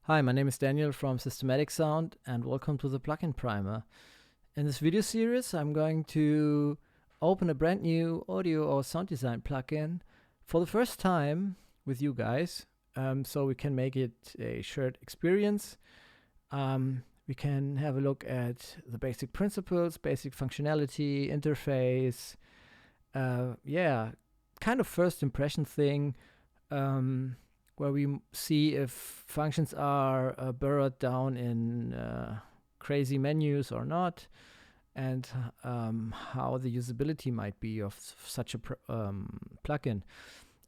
Hi, my name is Daniel from Systematic Sound and welcome to the Plugin Primer. In this video series I'm going to open a brand new audio or sound design plugin for the first time with you guys, so we can make it a shared experience. We can have a look at the basic principles, basic functionality, interface, kind of first impression thing, where we see if functions are burrowed down in crazy menus or not, and how the usability might be of such a plugin.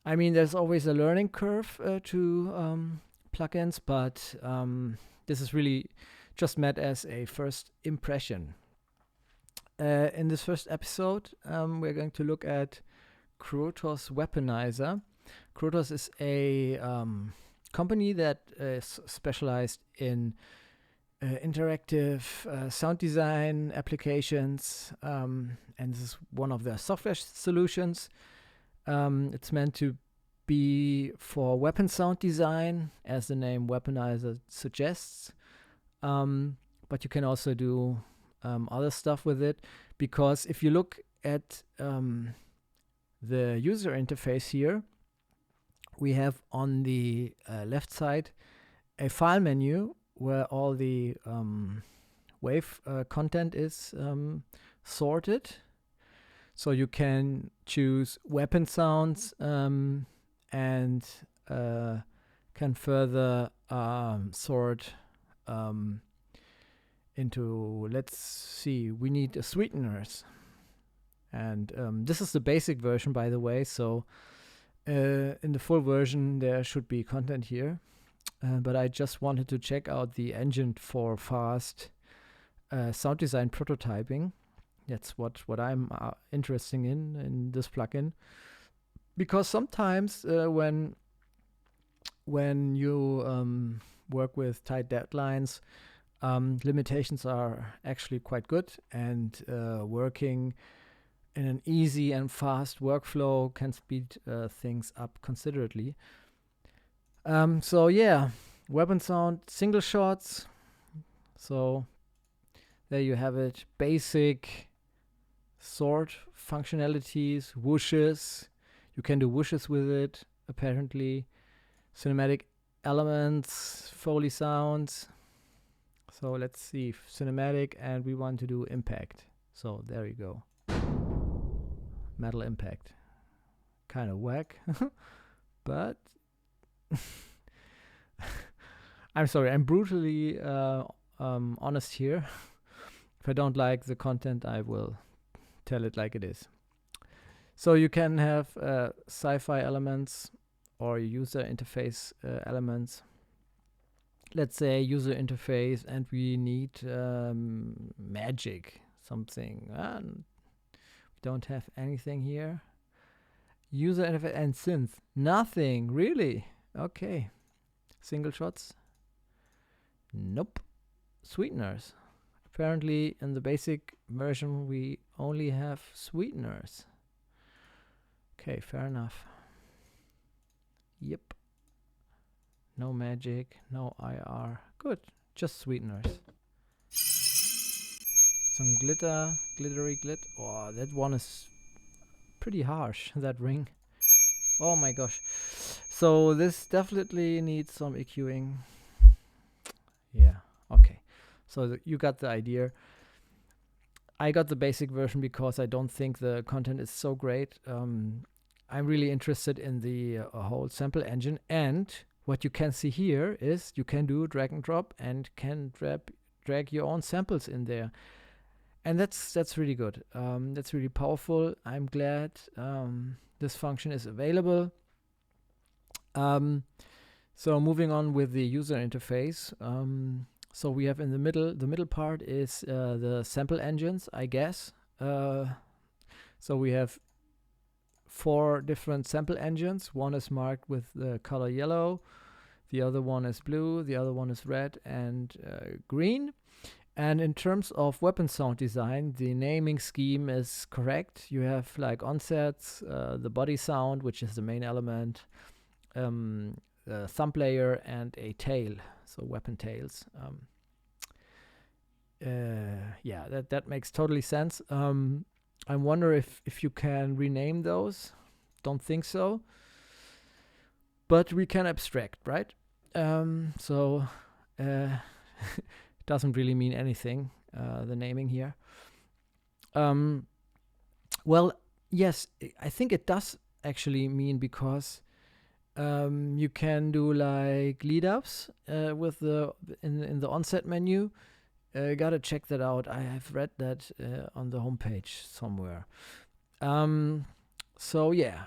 I mean, there's always a learning curve to plugins, but this is really just meant as a first impression. In this first episode, we're going to look at Krotos Weaponizer. Krotos is a company that is specialized in interactive sound design applications, and this is one of their software solutions. It's meant to be for weapon sound design, as the name Weaponizer suggests, but you can also do other stuff with it, because if you look at the user interface here, we have on the left side a file menu where all the wave content is sorted. So you can choose weapon sounds and can further sort into, let's see, we need sweeteners. And this is the basic version, by the way, so in the full version there should be content here, but I just wanted to check out the engine for fast sound design prototyping. That's what I'm interested in this plugin, because sometimes when you work with tight deadlines, limitations are actually quite good, and working in an easy and fast workflow can speed things up considerably. So yeah, weapon sound, single shots. So there you have it. Basic sort functionalities, whooshes. You can do whooshes with it, apparently. Cinematic elements, Foley sounds. So let's see, cinematic, and we want to do impact. So there you go. Metal impact. Kind of whack, but I'm sorry, I'm brutally honest here. If I don't like the content, I will tell it like it is. So you can have sci-fi elements or user interface elements. Let's say user interface, and we need magic, something. Don't have anything here. User interface and synth. Nothing, really. Okay. Single shots. Nope. Sweeteners. Apparently in the basic version we only have sweeteners. Okay, fair enough. Yep. No magic, no IR. Good. Just sweeteners. Some glittery glit. Oh, that one is pretty harsh, that ring. Oh my gosh. So this definitely needs some EQing. Yeah, okay. So you got the idea. I got the basic version because I don't think the content is so great. I'm really interested in the whole sample engine, and what you can see here is you can do drag and drop and can drag your own samples in there. And that's really good. That's really powerful. I'm glad this function is available. So moving on with the user interface. So we have in the middle part is the sample engines, I guess. So we have 4 different sample engines. One is marked with the color yellow. The other one is blue. The other one is red and green. And in terms of weapon sound design, the naming scheme is correct. You have like onsets, the body sound, which is the main element, a thumb layer and a tail, so weapon tails. Yeah, that makes totally sense. I wonder if you can rename those. Don't think so. But we can abstract, right? So it doesn't really mean anything, the naming here. Well, yes, I think it does actually mean, because you can do like lead ups with the in the onset menu. Gotta check that out. I have read that on the homepage somewhere. So yeah,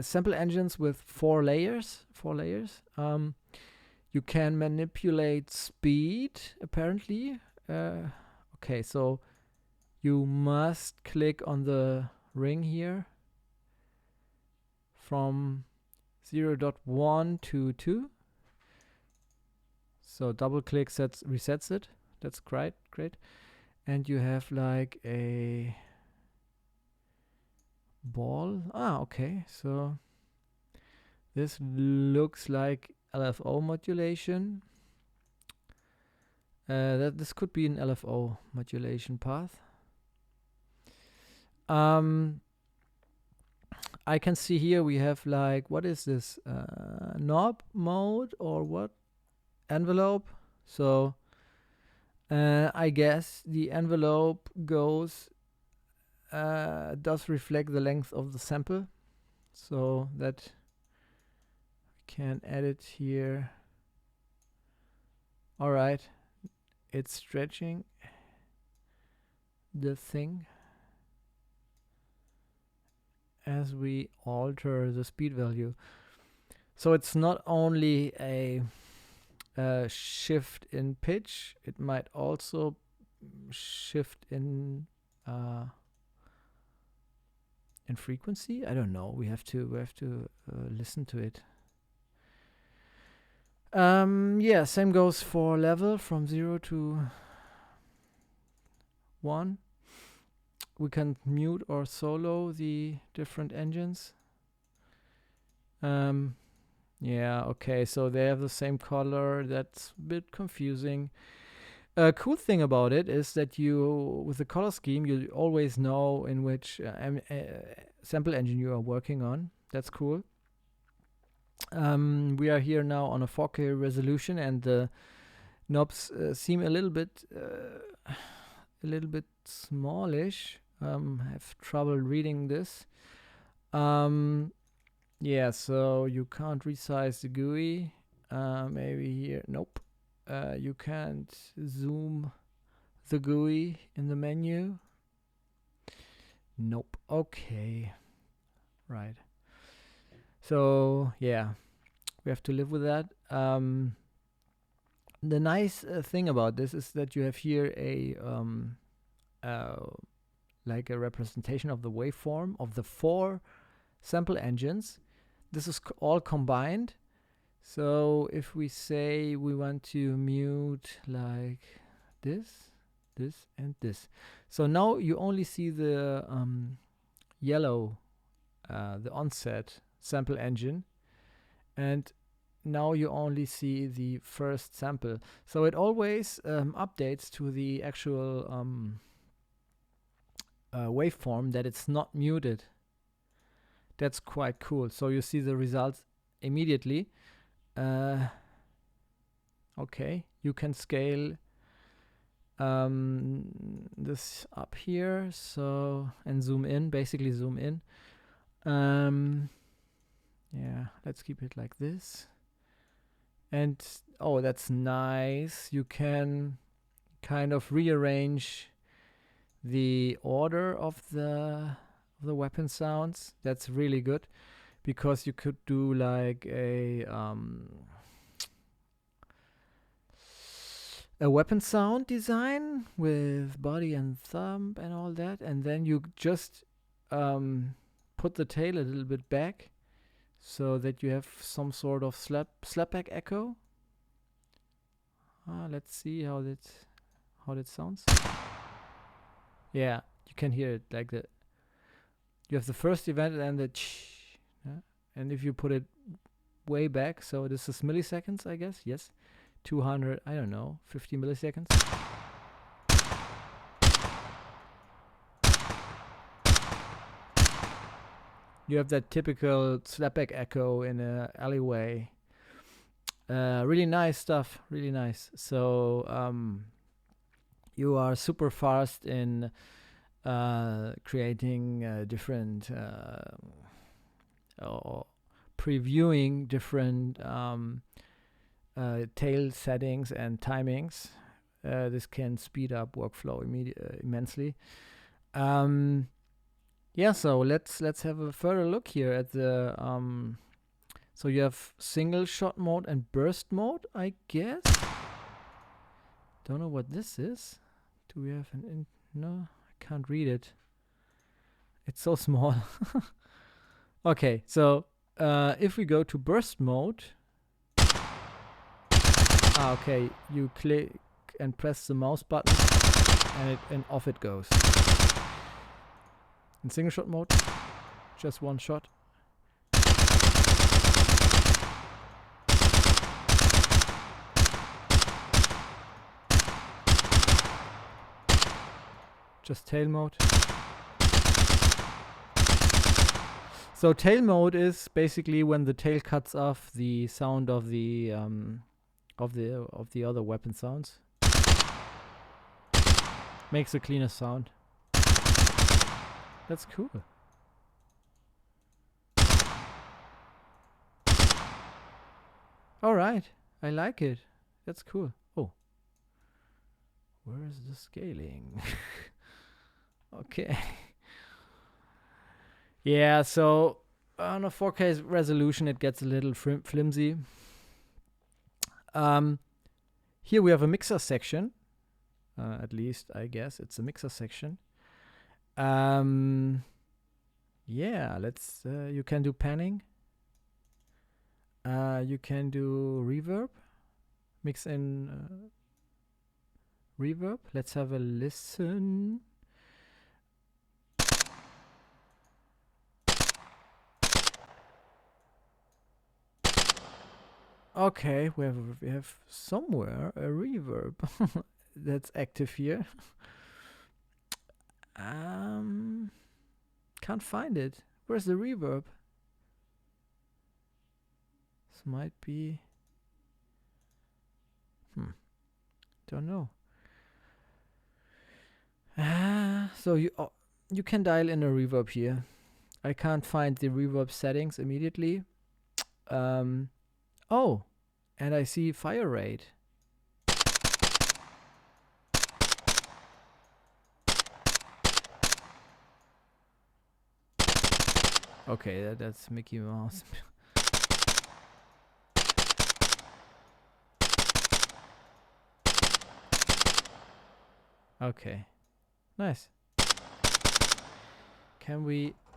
sample engines with 4 layers. You can manipulate speed, apparently. Okay, so you must click on the ring here from 0.1 to 2. So double click resets it. That's great. And you have like a ball. Okay, so this looks like LFO modulation. This could be an LFO modulation path. I can see here we have like, what is this? Knob mode or what? Envelope. So I guess the envelope does reflect the length of the sample, so that we can edit here. All right, it's stretching the thing as we alter the speed value. So it's not only a shift in pitch, it might also shift in frequency. I don't know. We have to listen to it. Yeah, same goes for level from 0 to 1. We can mute or solo the different engines. Yeah, okay, so they have the same color. That's a bit confusing. A cool thing about it is that you, with the color scheme, you always know in which sample engine you are working on. That's cool. We are here now on a 4K resolution, and the knobs seem a little bit smallish. Have trouble reading this. Yeah, so you can't resize the GUI. Maybe here, nope. You can't zoom the GUI in the menu. Nope. Okay. Right. So yeah, we have to live with that. The nice thing about this is that you have here a like a representation of the waveform of the 4 sample engines. This is all combined. So if we say we want to mute like this, and this. So now you only see the yellow, the onset sample engine, and now you only see the first sample. So it always updates to the actual waveform, that it's not muted. That's quite cool. So you see the results immediately. Okay, you can scale this up here, so, and zoom in, basically zoom in. Yeah, let's keep it like this. And oh, that's nice. You can kind of rearrange the order of the weapon sounds. That's really good, because you could do like a weapon sound design with body and thumb and all that, and then you just put the tail a little bit back so that you have some sort of slapback echo. Let's see how that sounds. Yeah, you can hear it like that. You have the first event and the yeah? And if you put it way back. So this is milliseconds, I guess. Yes, 200. I don't know, 50 milliseconds. You have that typical slapback echo in a alleyway. Really nice stuff. Really nice. So you are super fast in creating different or previewing different tail settings and timings. This can speed up workflow immensely. Yeah, so let's have a further look here at the so you have single shot mode and burst mode, I guess. Don't know what this is. Do we have no, I can't read it. It's so small. Okay, so if we go to burst mode, okay, you click and press the mouse button and off it goes. In single shot mode, just one shot. Just tail mode. So tail mode is basically when the tail cuts off the sound of the other weapon sounds. Makes a cleaner sound. That's cool. All right, I like it. That's cool. Oh, where is the scaling? Okay. Yeah, so on a 4K resolution, it gets a little flimsy. Here we have a mixer section. At least, I guess it's a mixer section. Yeah, let's. You can do panning. You can do reverb. Mix in reverb. Let's have a listen. Okay, we have somewhere a reverb that's active here. Can't find it. Where's the reverb? This might be. Don't know. So you can dial in a reverb here. I can't find the reverb settings immediately. Oh, and I see fire rate. Okay, that's Mickey Mouse. Okay, nice.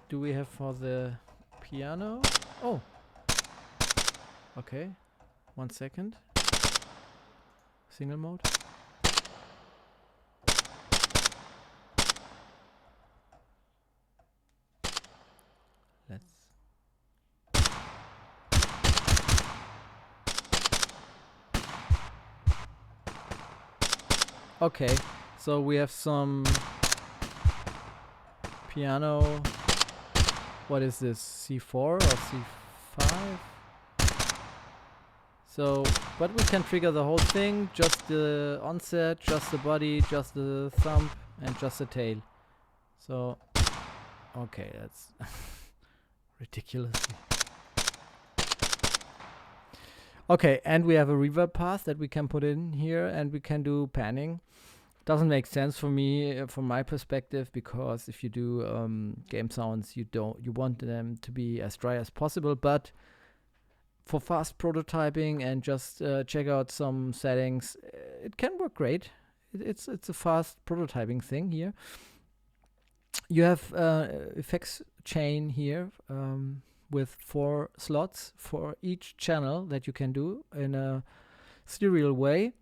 Do we have for the piano? Oh, okay. 1 second. Single mode. Okay, so we have some piano. What is this? C4 or C5? So, but we can trigger the whole thing, just the onset, just the body, just the thumb, and just the tail. So, okay, that's ridiculously. Okay, and we have a reverb path that we can put in here, and we can do panning. Doesn't make sense for me, from my perspective, because if you do game sounds, you want them to be as dry as possible. But for fast prototyping and just check out some settings, it can work great. It's a fast prototyping thing here. You have effects chain here with 4 slots for each channel that you can do in a serial way.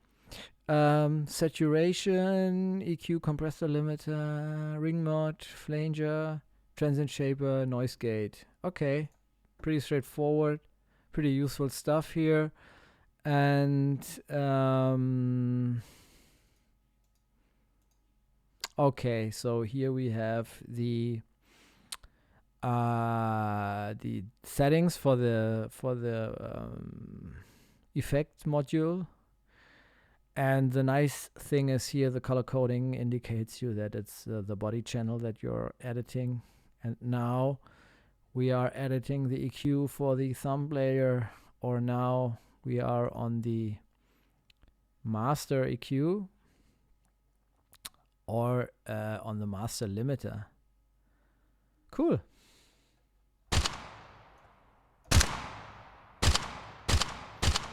Saturation, EQ, compressor limiter, ring mod, flanger, transient shaper, noise gate. Okay, pretty straightforward. pretty useful stuff here. And okay, so here we have the settings for the effect module. And the nice thing is here the color coding indicates you that it's the body channel that you're editing. And now we are editing the EQ for the thumb layer, or now we are on the master EQ, or on the master limiter. Cool.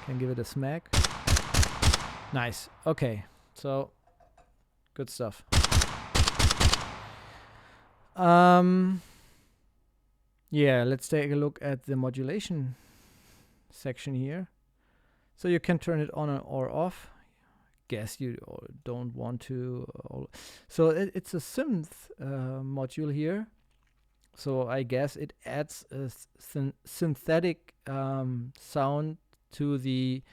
Can give it a smack. Nice. Okay, so good stuff. Yeah, let's take a look at the modulation section here. So you can turn it on or off. Guess you don't want to. So it's a synth module here. So I guess it adds a synthetic sound to the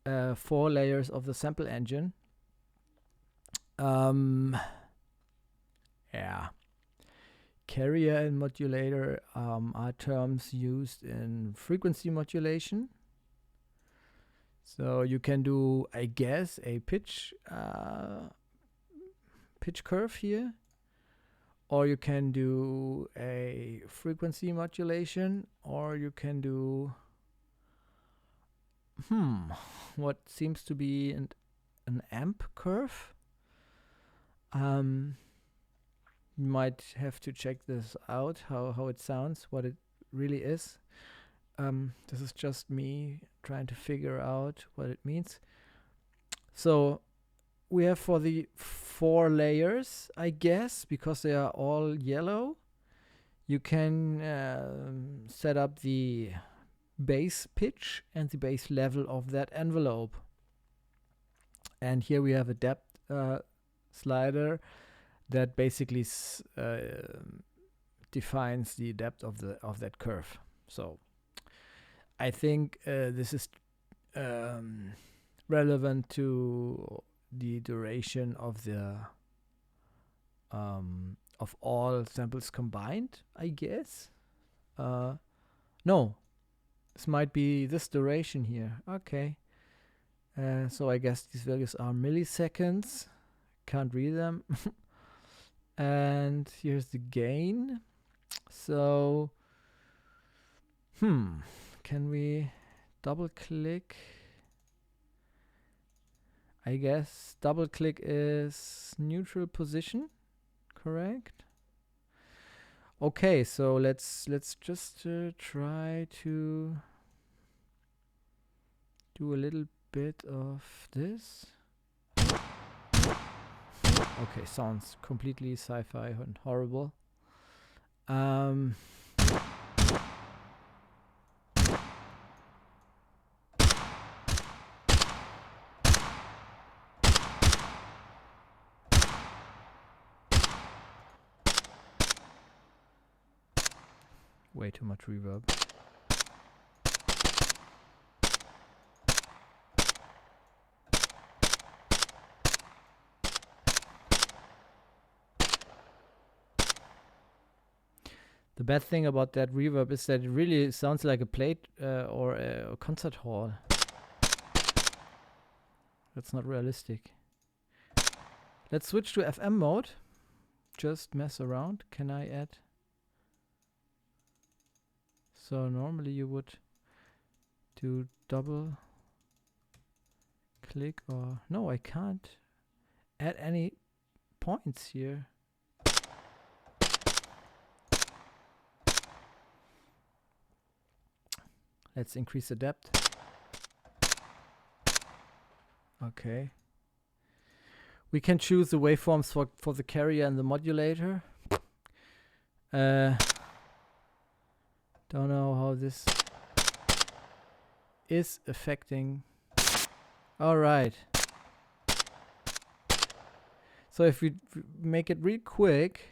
4 layers of the sample engine. Yeah. Carrier and modulator are terms used in frequency modulation. So you can do, I guess, a pitch curve here, or you can do a frequency modulation, or you can do what seems to be an amp curve. You might have to check this out, how it sounds, what it really is. This is just me trying to figure out what it means. So we have for the 4 layers, I guess, because they are all yellow, you can set up the bass pitch and the bass level of that envelope. And here we have a depth slider that basically defines the depth of that curve. So I think this is relevant to the duration of the of all samples combined, I guess. No, this might be this duration here. Okay. So I guess these values are milliseconds. Can't read them. And here's the gain. So, can we double click? I guess double click is neutral position, correct? Okay, so let's just try to do a little bit of this. Okay, sounds completely sci-fi and horrible. Way too much reverb. The bad thing about that reverb is that it really sounds like a plate or a concert hall. That's not realistic. Let's switch to FM mode. Just mess around. Can I add? So normally you would do double click, or no, I can't add any points here. Let's increase the depth. Okay. We can choose the waveforms for the carrier and the modulator. Don't know how this is affecting. All right. So if we make it real quick,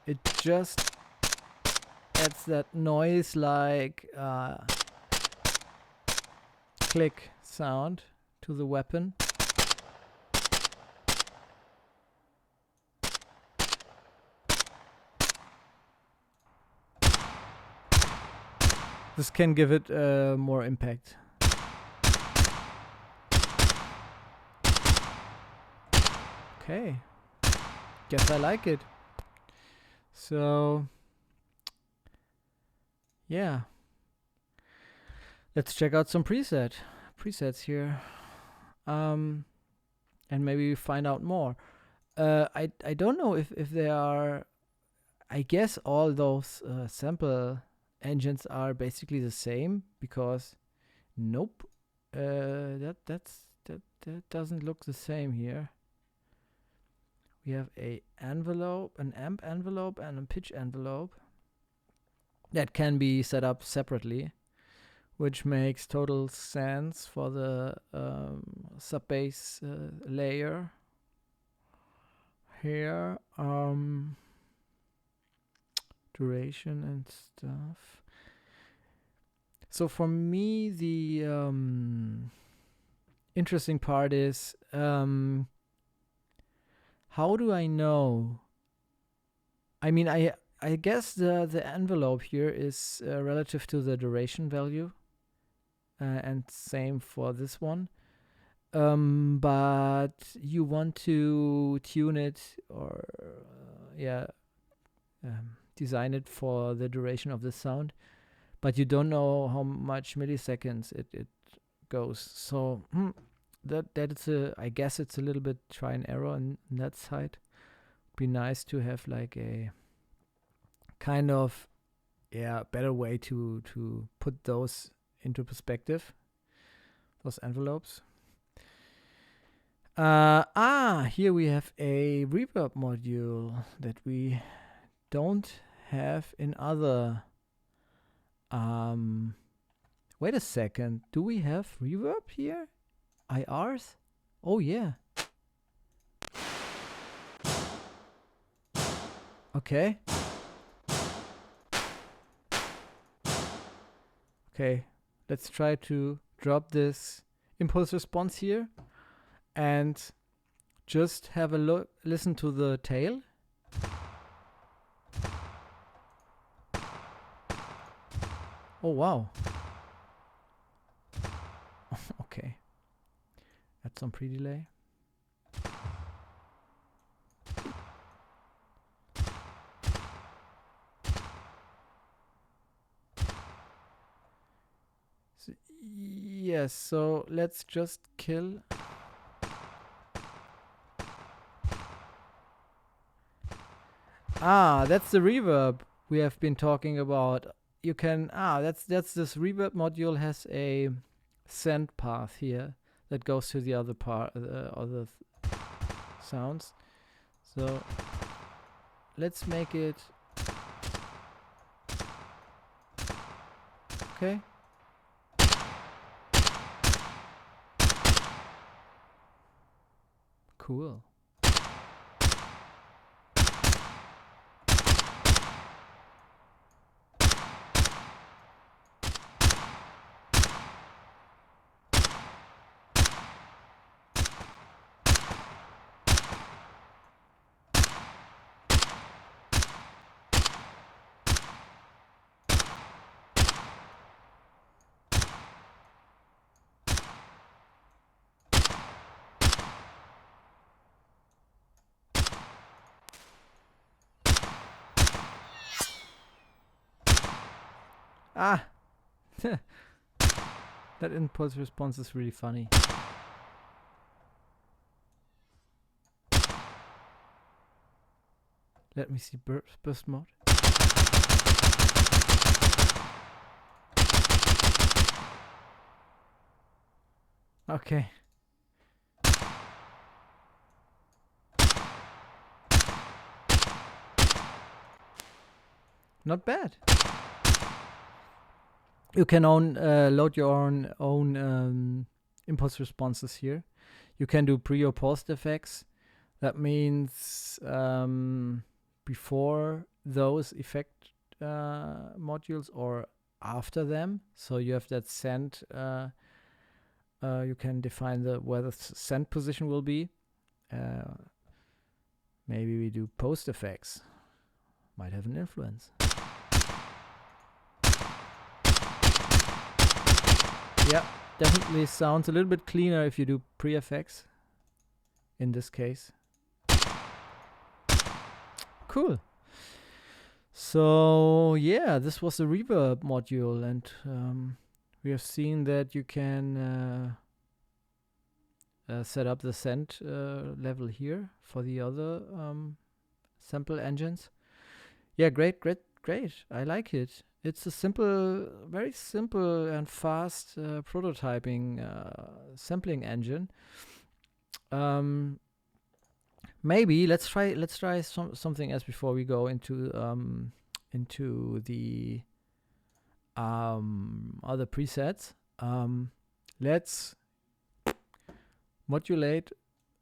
it just adds that noise like click sound to the weapon. This can give it more impact. Okay, guess I like it. So yeah, let's check out some presets here, and maybe find out more. I don't know if they are. I guess all those sample engines are basically the same, because nope, that doesn't look the same here. We have an amp envelope, and a pitch envelope that can be set up separately, which makes total sense for the sub-bass layer here. Duration and stuff. So for me, the interesting part is, how do I know? I mean, I guess the envelope here is relative to the duration value, and same for this one. But you want to tune it, or design it for the duration of the sound, but you don't know how much milliseconds it goes. So that it's I guess it's a little bit try and error on that side. Be nice to have like a kind of better way to put those into perspective, those envelopes. Here we have a reverb module that we don't have in other. Wait a second. Do we have reverb here? IRs? Oh yeah. Okay. Okay. Let's try to drop this impulse response here and just have a listen to the tail. Oh wow. Okay. Add some pre-delay. So, yes, so let's just kill. That's the reverb we have been talking about. You can that's this reverb module has a send path here that goes to the other part, other sounds. So let's make it okay. Cool. That impulse response is really funny. Let me see burst mode. Okay. Not bad. You can load your own impulse responses here. You can do pre or post effects. That means before those effect modules or after them. So you have that send you can define where the send position will be. Maybe we do post effects. Might have an influence. Yeah, definitely sounds a little bit cleaner if you do pre-effects in this case. Cool. So yeah, this was the reverb module, and we have seen that you can set up the send level here for the other sample engines. Yeah, great. I like it. It's a simple, very simple and fast prototyping sampling engine. Maybe let's try something else before we go into the other presets. Let's modulate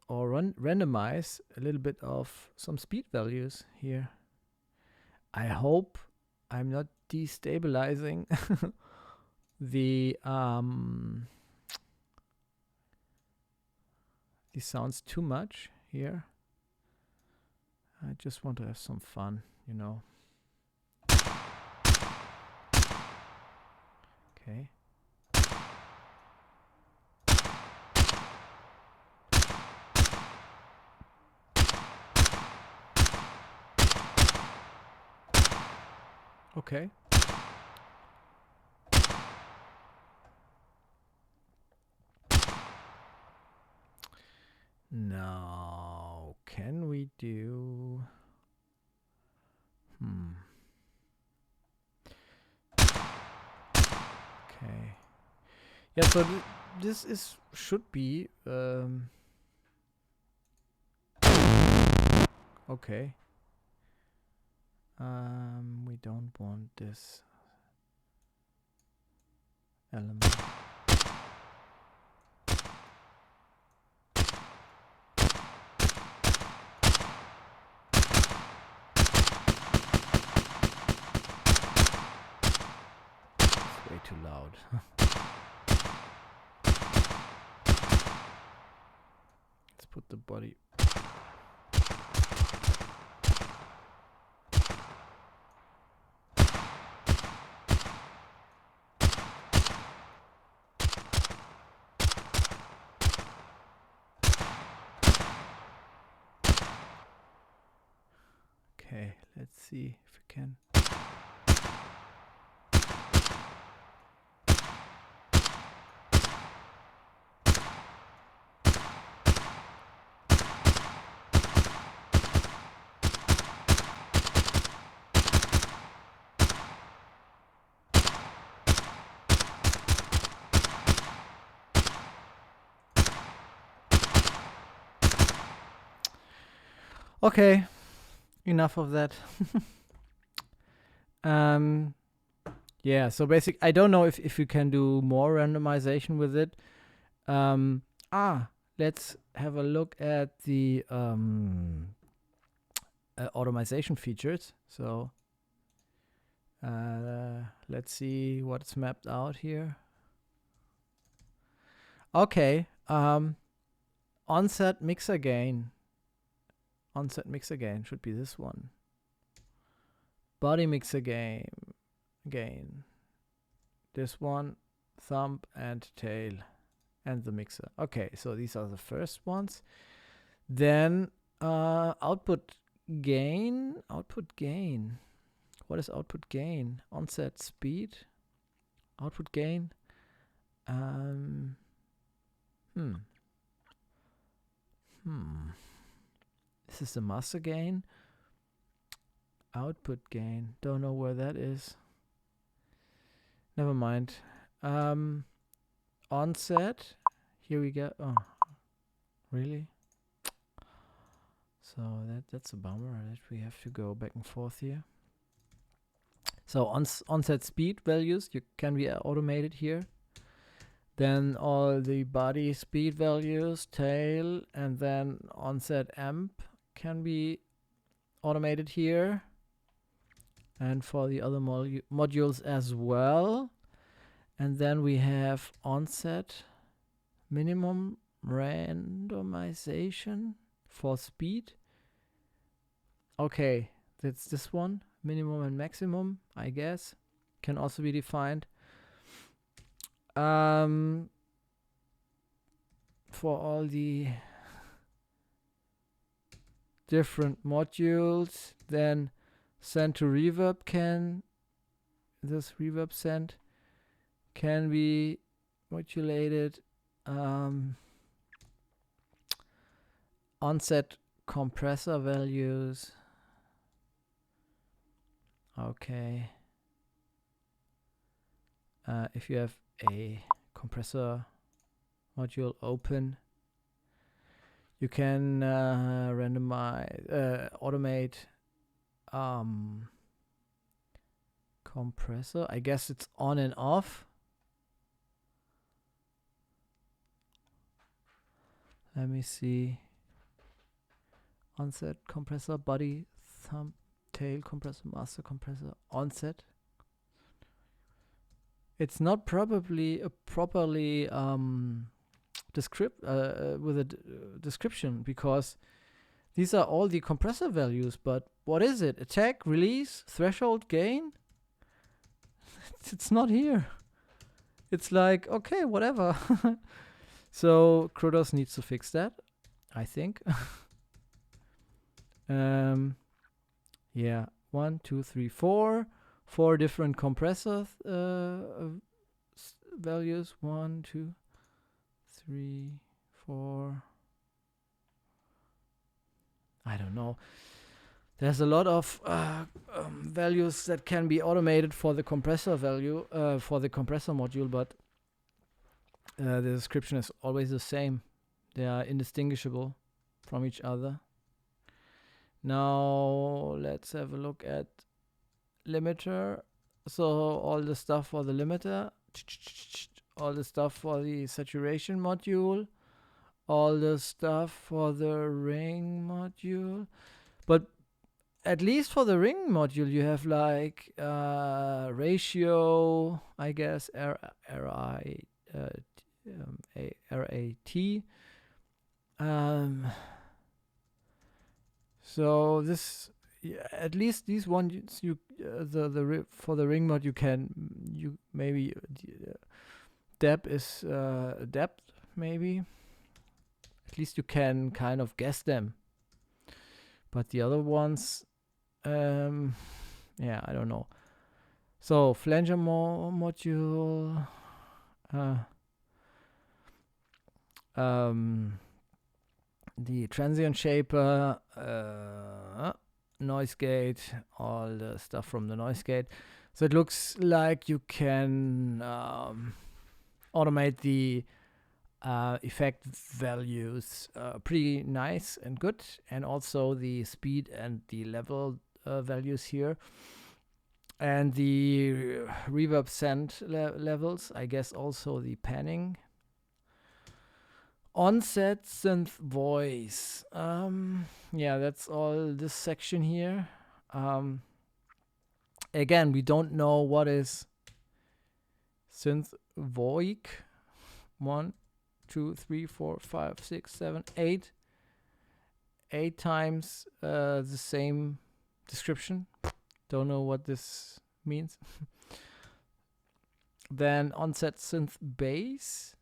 or randomize a little bit of some speed values here. I hope I'm not destabilizing the sounds too much here. I just want to have some fun, you know. Okay. Okay. Now, can we do... Okay. Yeah, so this should be... okay. We don't want this element. It's way too loud. Let's put the body. Okay, let's see if we can. Okay, enough of that. Yeah, so I don't know if you can do more randomization with it. Let's have a look at the automation features. So let's see what's mapped out here. Okay, onset mixer gain. Onset mixer gain should be this one. Body mixer gain. This one, thumb and tail, and the mixer. Okay, so these are the first ones. Then output gain. What is output gain? Onset speed. Output gain. This is the master gain. Output gain. Don't know where that is. Never mind. Onset. Here we go. Oh, really? So that's a bummer that we have to go back and forth here. So onset speed values can be automated here. Then all the body speed values, tail, and then onset amp can be automated here. And for the other modules as well. And then we have onset minimum randomization for speed. Okay, that's this one. Minimum and maximum, I guess, can also be defined. For all the different modules, then send to reverb this reverb send can be modulated. Onset compressor values. Okay. If you have a compressor module open, you can automate compressor. I guess it's on and off. Let me see. Onset compressor, body, thumb, tail compressor, master compressor, onset. It's not probably properly with a description, because these are all the compressor values, but what is it? Attack, release, threshold, gain? It's not here. It's like, okay, whatever. So Krotos needs to fix that, I think. Yeah, 1, 2, 3, 4. 4 different compressor values. 1, 2, 3, 4. I don't know. There's a lot of values that can be automated for the compressor value, for the compressor module, but the description is always the same. They are indistinguishable from each other. Now let's have a look at limiter. So all the stuff for the limiter, all the stuff for the saturation module, all the stuff for the ring module. But at least for the ring module, you have like ratio, I guess, RAT. So this, at least these ones, you for the ring mod, you maybe depth is depth, maybe. At least you can kind of guess them. But the other ones, yeah, I don't know. So flanger module, the transient shaper, noise gate, all the stuff from the noise gate. So it looks like you can automate the effect values pretty nice and good, and also the speed and the level values here, and the reverb send levels, I guess, also the panning. Onset synth voice. Yeah, that's all this section here. Again, we don't know what is synth voic. 1, 2, 3, 4, 5, 6, 7, 8. 8 times the same description. Don't know what this means. Then onset synth bass.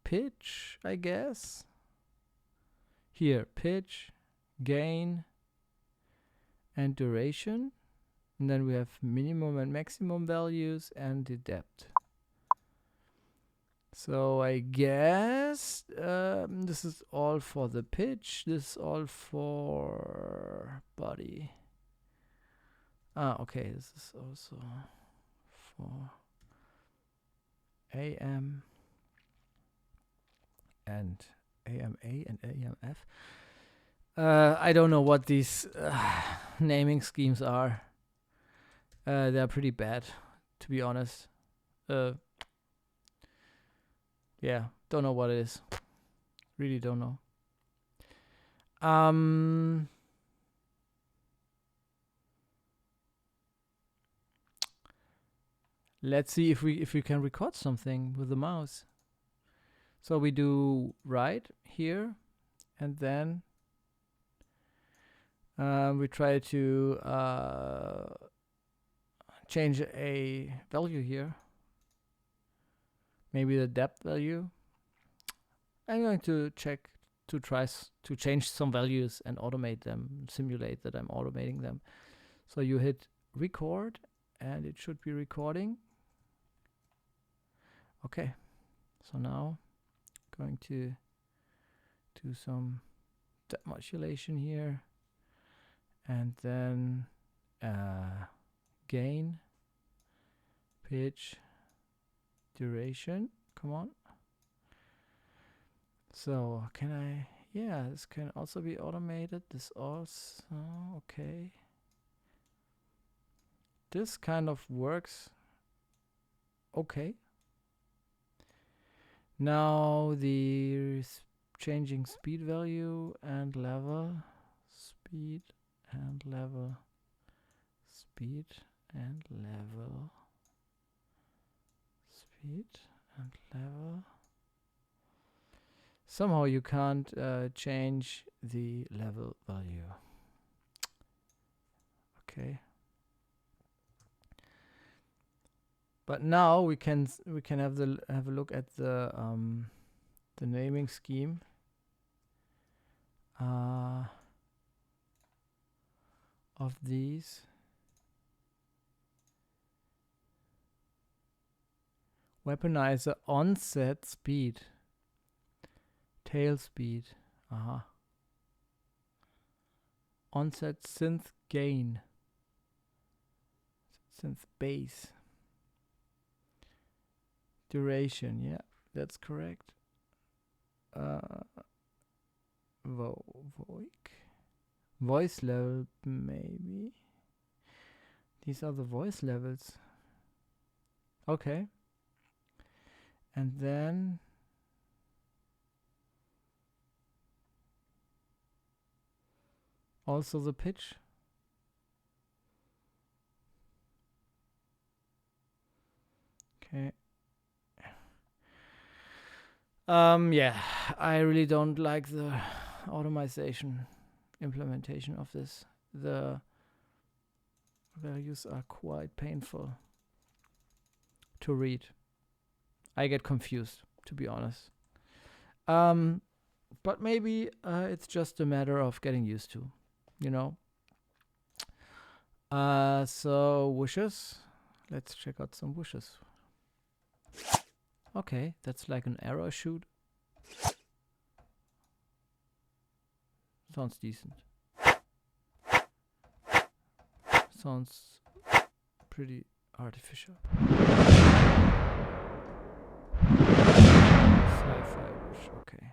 Pitch, I guess. Here, pitch, gain, and duration. And then we have minimum and maximum values and the depth. So I guess this is all for the pitch. This is all for body. Okay, this is also for AM and AMA and AMF. I don't know what these naming schemes are. They're pretty bad, to be honest. Yeah, don't know what it is. Really don't know. Let's see if we can record something with the mouse. So we do right here, and then we try to change a value here. Maybe the depth value. I'm going to check to try to change some values and automate them, simulate that I'm automating them. So you hit record, and it should be recording. Okay, so now going to do some depth modulation here, and then gain, pitch, duration. Come on. So can I? Yeah, this can also be automated. This also, okay. This kind of works. Okay. Now the changing speed value and level, speed and level, speed and level, speed and level. Somehow you can't change the level value. Okay. But now we can have a look at the naming scheme. Of these. Weaponizer onset speed. Tail speed. Onset synth gain. Synth base. Duration, yeah, that's correct. Voice level, maybe. These are the voice levels. Okay. And then also the pitch. Okay. Yeah, I really don't like the automation implementation of this. The values are quite painful to read. I get confused, to be honest. But maybe it's just a matter of getting used to, you know. So wishes. Let's check out some wishes. Okay, that's like an arrow shoot. Sounds decent. Sounds pretty artificial. Sci-fi wish, okay.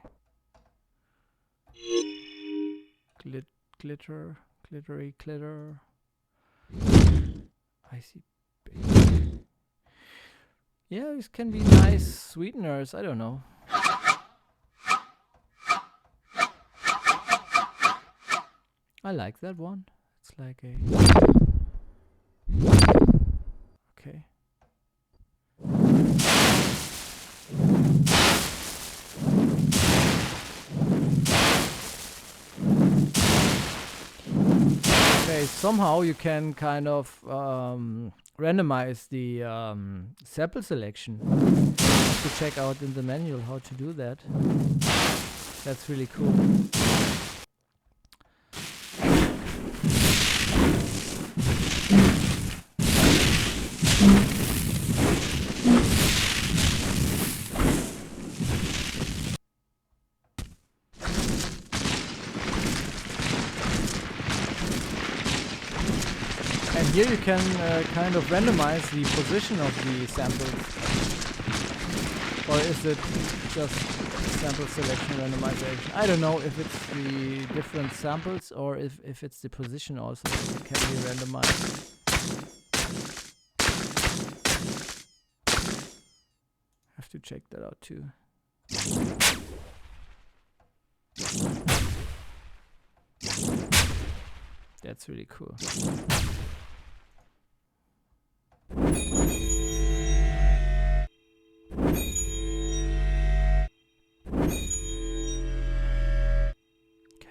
Glittery glitter. Icy baby. Yeah, these can be nice sweeteners, I don't know. I like that one. It's like a... Okay. Okay, somehow you can kind of randomize the sample selection. Have to check out in the manual how to do that. That's really cool. And here you can kind of randomize the position of the samples. Or is it just sample selection randomization? I don't know if it's the different samples or if it's the position also that can be randomized. Have to check that out too. That's really cool.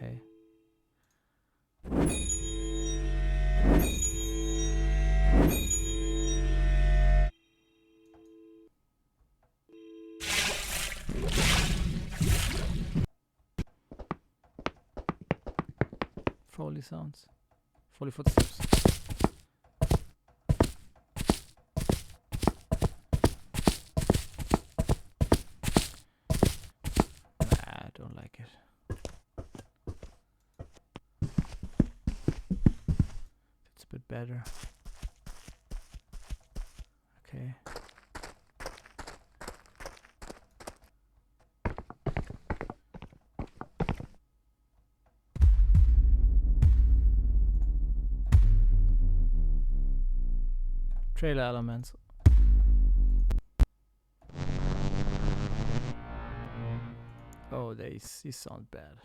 Okay. Foley sounds. Foley footsteps. I don't like it. It's a bit better. Okay. Trailer elements. Oh, these sound bad.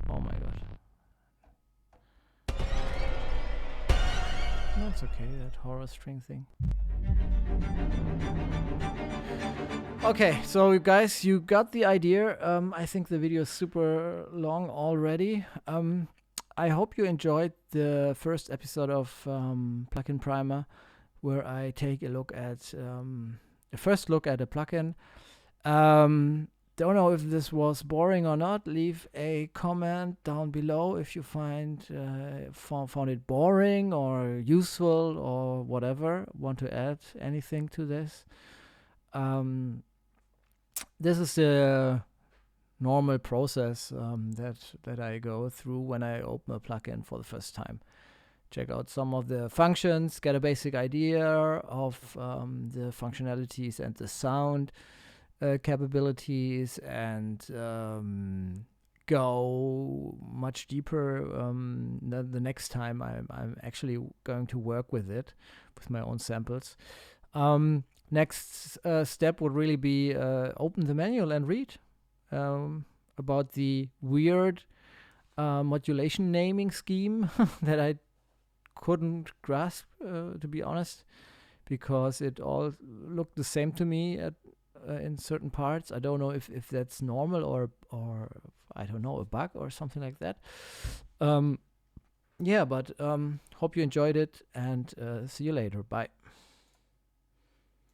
Oh my god. No, it's okay, that horror string thing. Okay, so guys, you got the idea. I think the video is super long already. I hope you enjoyed the first episode of Plugin Primer, where I take a look at a first look at a plugin. Don't know if this was boring or not. Leave a comment down below if you found it boring or useful or whatever. Want to add anything to this? This is the normal process that I go through when I open a plugin for the first time. Check out some of the functions, get a basic idea of the functionalities and the sound capabilities, and go much deeper the next time I'm actually going to work with it with my own samples. Next step would really be open the manual and read about the weird modulation naming scheme that I couldn't grasp, to be honest, because it all looked the same to me in certain parts. I don't know if that's normal or I don't know, a bug or something like that. Yeah, but hope you enjoyed it, and see you later. Bye.